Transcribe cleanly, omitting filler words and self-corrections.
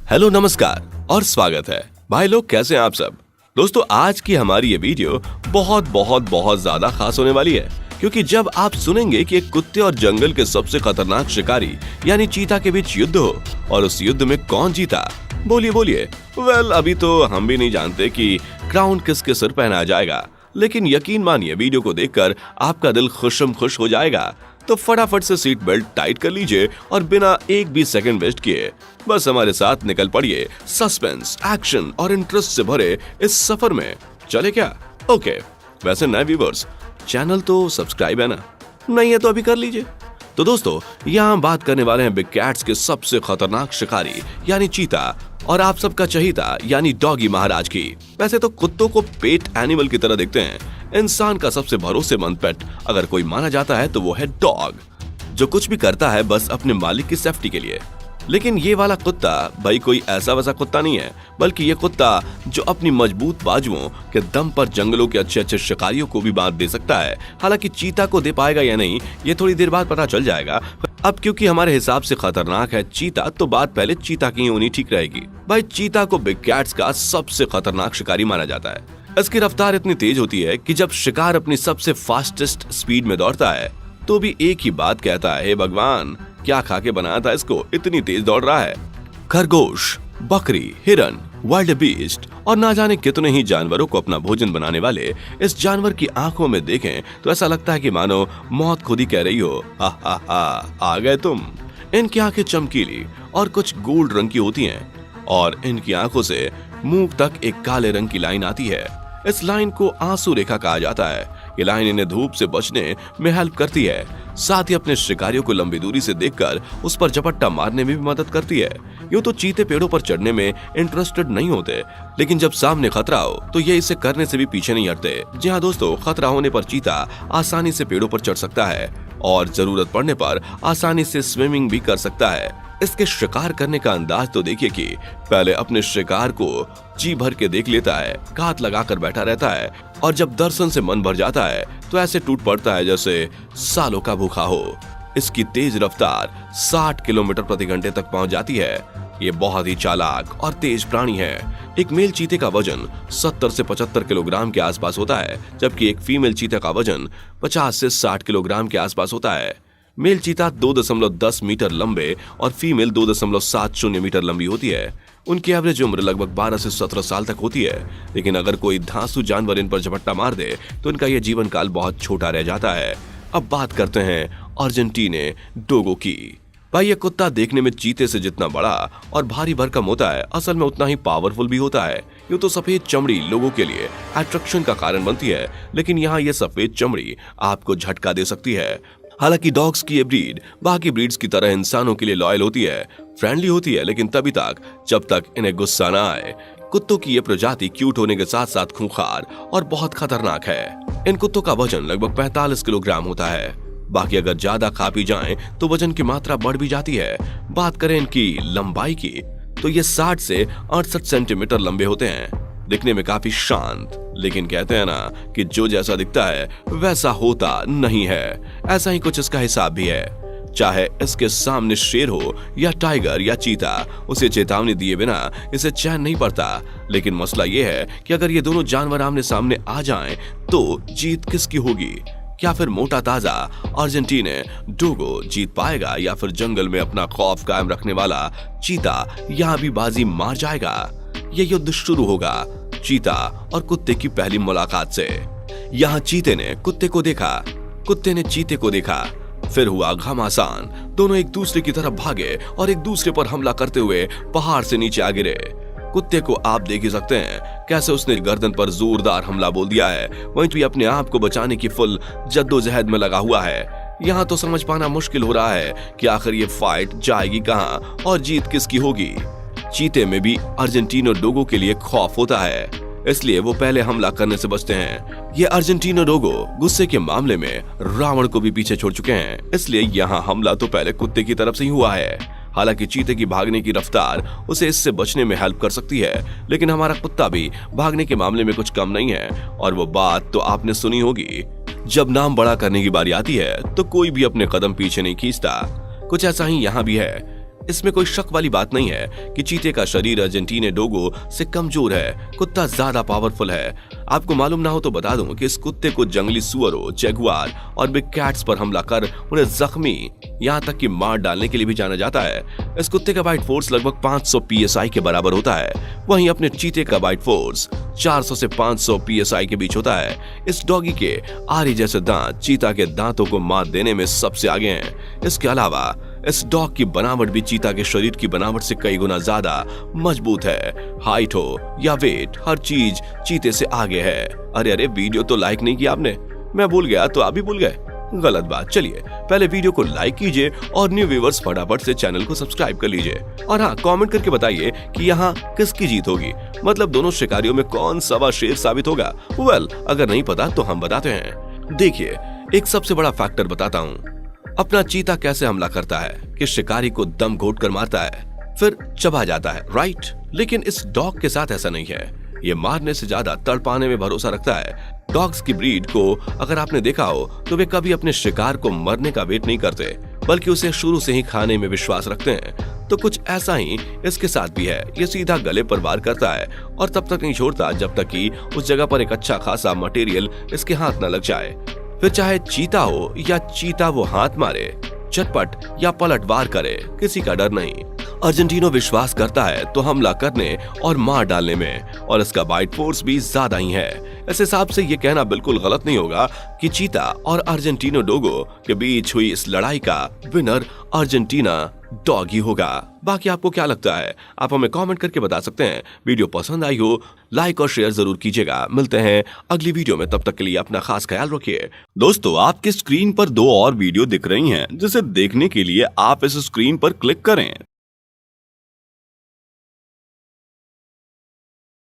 Hello, नमस्कार और स्वागत है। भाई लोग, कैसे हैं आप सब? दोस्तों, आज की हमारी ये वीडियो बहुत ज्यादा खास होने वाली है, क्योंकि जब आप सुनेंगे कि एक कुत्ते और जंगल के सबसे खतरनाक शिकारी यानी चीता के बीच युद्ध हो और उस युद्ध में कौन जीता, बोलिए। वेल, अभी तो हम भी नहीं जानते कि क्राउन किसके सिर पहनाया जाएगा, लेकिन यकीन मानिए वीडियो को देखकर आपका दिल खुश हो जाएगा। तो फटाफट से सीट बेल्ट टाइट कर लीजिए और बिना एक भी सेकंड वेस्ट किए बस हमारे साथ निकल पड़िए सस्पेंस, एक्शन और इंटरेस्ट से भरे इस सफर में। चले क्या? ओके। वैसे नए व्यूअर्स, चैनल तो सब्सक्राइब है ना? नहीं है तो अभी कर लीजिए। तो दोस्तों, यहाँ हम बात करने वाले हैं बिग कैट्स के सबसे खतरनाक शिकारी यानी चीता और आप सबका चहीता यानी डॉगी महाराज की। वैसे तो कुत्तों को पेट एनिमल की तरह देखते हैं। इंसान का सबसे भरोसेमंद पेट अगर कोई माना जाता है तो वो है डॉग, जो कुछ भी करता है बस अपने मालिक की सेफ्टी के लिए। लेकिन ये वाला कुत्ता भाई कोई ऐसा वैसा कुत्ता नहीं है, बल्कि ये कुत्ता जो अपनी मजबूत बाजुओं के दम पर जंगलों के अच्छे शिकारियों को भी बांध दे सकता है। हालांकि चीता को दे पाएगा या नहीं ये थोड़ी देर बाद पता चल जाएगा। अब क्योंकि हमारे हिसाब से खतरनाक है चीता, तो बात पहले चीता की होनी ठीक रहेगी। भाई, चीता को बिग कैट्स का सबसे खतरनाक शिकारी माना जाता है। इसकी रफ्तार इतनी तेज होती है कि जब शिकार अपनी सबसे फास्टेस्ट स्पीड में दौड़ता है तो भी एक ही बात कहता है, हे भगवान, क्या खा के बनाया था इसको, इतनी तेज दौड़ रहा है। खरगोश, बकरी, हिरन, वाइल्ड बीस्ट और ना जाने कितने ही जानवरों को अपना भोजन बनाने वाले इस जानवर की आंखों में देखें तो ऐसा लगता है कि मानो मौत खुद ही कह रही हो, हा, आ गए तुम। इनकी आंखें चमकीली और कुछ गोल्ड रंग की होती हैं और इनकी आंखों से मुंह तक एक काले रंग की लाइन आती है। इस लाइन को आंसू रेखा कहा जाता है। ये लाइन इन्हें धूप से बचने में हेल्प करती है, साथ ही अपने शिकारियों को लंबी दूरी से देखकर उस पर झपट्टा मारने में भी मदद करती है। यूं तो चीते पेड़ों पर चढ़ने में इंटरेस्टेड नहीं होते, लेकिन जब सामने खतरा हो तो ये इसे करने से भी पीछे नहीं हटते। जी हाँ दोस्तों, खतरा होने पर चीता आसानी से पेड़ों पर चढ़ सकता है और जरूरत पड़ने पर आसानी से स्विमिंग भी कर सकता है। इसके शिकार करने का अंदाज तो देखिए कि पहले अपने शिकार को जी भर के देख लेता है, घात लगाकर बैठा रहता है और जब दर्शन से मन भर जाता है तो ऐसे टूट पड़ता है जैसे सालों का भूखा हो। इसकी तेज रफ्तार 60 किलोमीटर प्रति घंटे तक पहुंच जाती है। ये बहुत ही चालाक और तेज प्राणी है। एक मेल चीते का वजन 70 से 75 किलोग्राम के आसपास होता है, जबकि एक फीमेल चीते का वजन 50 से 60 किलोग्राम के आसपास होता है। मेल चीता 2.10 मीटर लंबे और फीमेल 2.70 मीटर लंबी होती है। उनकी एवरेज उम्र लगभग 12 से 17 साल तक होती है, लेकिन अगर कोई धांसू जानवर इन पर झपट्टा मार दे तो इनका यह जीवन काल बहुत छोटा रह जाता है। अब बात करते हैं अर्जेंटीने डोगो की। भाई, ये कुत्ता देखने में चीते से जितना बड़ा और भारी भरकम होता है, असल में उतना ही पावरफुल भी होता है। यूं तो सफेद चमड़ी लोगों के लिए अट्रैक्शन का कारण बनती है, लेकिन यहाँ ये सफेद चमड़ी आपको झटका दे सकती है। हालांकि डॉग्स की ये ब्रीड बाकी ब्रीड्स की तरह इंसानों के लिए लॉयल होती है, फ्रेंडली होती है, लेकिन तभी तक जब तक इन्हें गुस्सा ना आए। कुत्तों की ये प्रजाति क्यूट होने के साथ साथ खूंखार और बहुत खतरनाक है। इन कुत्तों का वजन लगभग 45 किलोग्राम होता है। बाकी अगर ज्यादा खा पी जाएं तो वजन की मात्रा बढ़ भी जाती है। बात करें इनकी लंबाई की तो ये 60 से 68 सेंटीमीटर लंबे होते हैं। दिखने में काफी शांत, लेकिन कहते हैं ना कि जो जैसा दिखता है वैसा होता नहीं है। ऐसा ही कुछ इसका हिसाब भी है। चाहे इसके सामने शेर हो या टाइगर या चीता, उसे चेतावनी दिए बिना इसे चैन नहीं पड़ता। लेकिन मसला ये है कि अगर ये दोनों जानवर आमने सामने आ जाएं तो जीत किसकी होगी? क्या फिर मोटा ताजा अर्जेंटीने डोगो जीत पाएगा या फिर जंगल में अपना खौफ कायम रखने वाला चीता यहाँ भी बाजी मार जाएगा? ये युद्ध शुरू होगा चीता और कुत्ते की पहली मुलाकात से। यहाँ चीते ने कुत्ते को देखा, कुत्ते ने चीते को देखा, फिर हुआ घमासान। दोनों एक दूसरे की तरफ भागे और एक दूसरे पर हमला करते हुए पहाड़ से नीचे आ गिरे। कुत्ते को आप देख ही सकते हैं कैसे उसने गर्दन पर जोरदार हमला बोल दिया है, वहीं भी अपने आप को बचाने की फुल जद्दोजहद में लगा हुआ है। यहाँ तो समझ पाना मुश्किल हो रहा है कि आखिर ये फाइट जाएगी कहाँ और जीत किसकी होगी। चीते में भी अर्जेंटीनो डोगो के लिए खौफ होता है, इसलिए वो पहले हमला करने से बचते हैं। ये अर्जेंटीनो डोगो गुस्से के मामले में रावण को भी पीछे छोड़ चुके हैं, इसलिए यहाँ हमला तो पहले कुत्ते की तरफ से ही हुआ है। हालांकि चीते की भागने की रफ्तार उसे इससे बचने में हेल्प कर सकती है, लेकिन हमारा कुत्ता भी भागने के मामले में कुछ कम नहीं है। और वो बात तो आपने सुनी होगी, जब नाम बड़ा करने की बारी आती है तो कोई भी अपने कदम पीछे नहीं खींचता। कुछ ऐसा ही यहाँ भी है। इसमें कोई शक वाली बात नहीं है कि चीते का शरीर अर्जेंटीना डोगो से कमजोर है। कुत्ता ज्यादा पावरफुल है। आपको मालूम ना हो तो बता दूं कि इस कुत्ते को जंगली सुअरों, जगुआर और बिग कैट्स पर हमला कर उन्हें जख्मी यहाँ तक कि मार डालने के लिए भी जाना जाता है। इस कुत्ते का बाइट फोर्स लगभग 500 PSI के बराबर होता है। वहीं अपने चीते का बाइट फोर्स 400 से 500 PSI के बीच होता है। इस डॉगी के आरी जैसे दांत चीता के दांतों को मात देने में सबसे आगे हैं। इसके अलावा इस डॉग की बनावट भी चीता के शरीर की बनावट से कई गुना ज्यादा मजबूत है। हाइट हो या वेट, हर चीज चीते से आगे है। अरे वीडियो तो लाइक नहीं किया आपने। मैं भूल गया तो आप भी भूल गए, गलत बात। चलिए पहले वीडियो को लाइक कीजिए और न्यू व्यूअर्स फटाफट से चैनल को सब्सक्राइब कर लीजिए। और हाँ, कमेंट करके बताइए कि यहाँ किसकी जीत होगी, मतलब दोनों शिकारियों में कौन सवा शेर साबित होगा। वेल, अगर नहीं पता तो हम बताते हैं। देखिए, एक सबसे बड़ा फैक्टर बताता हूँ। अपना चीता कैसे हमला करता है कि शिकारी को दम घोट कर मारता है, फिर चबा जाता है, राइट। लेकिन इस डॉग के साथ ऐसा नहीं है। ये मारने से ज्यादा तड़पाने में भरोसा रखता है। डॉग्स की ब्रीड को अगर आपने देखा हो तो वे कभी अपने शिकार को मरने का वेट नहीं करते, बल्कि उसे शुरू से ही खाने में विश्वास रखते हैं। तो कुछ ऐसा ही इसके साथ भी है। ये सीधा गले पर वार करता है और तब तक नहीं छोड़ता जब तक कि उस जगह पर एक अच्छा खासा मटेरियल इसके हाथ न लग जाए। फिर चाहे चीता हो या चीता वो हाथ मारे, चटपट या पलटवार करे, किसी का डर नहीं। अर्जेंटीनो विश्वास करता है तो हमला करने और मार डालने में, और इसका बाइट फोर्स भी ज्यादा ही है। इस हिसाब से ये कहना बिल्कुल गलत नहीं होगा कि चीता और अर्जेंटीनो डोगो के बीच हुई इस लड़ाई का विनर अर्जेंटीना डॉग ही होगा। बाकी आपको क्या लगता है, आप हमें कमेंट करके बता सकते हैं। वीडियो पसंद आई हो लाइक और शेयर जरूर कीजिएगा। मिलते हैं अगली वीडियो में, तब तक के लिए अपना खास ख्याल रखिए। दोस्तों, आपकी स्क्रीन पर 2 और वीडियो दिख रही हैं, जिसे देखने के लिए आप इस स्क्रीन पर क्लिक करें।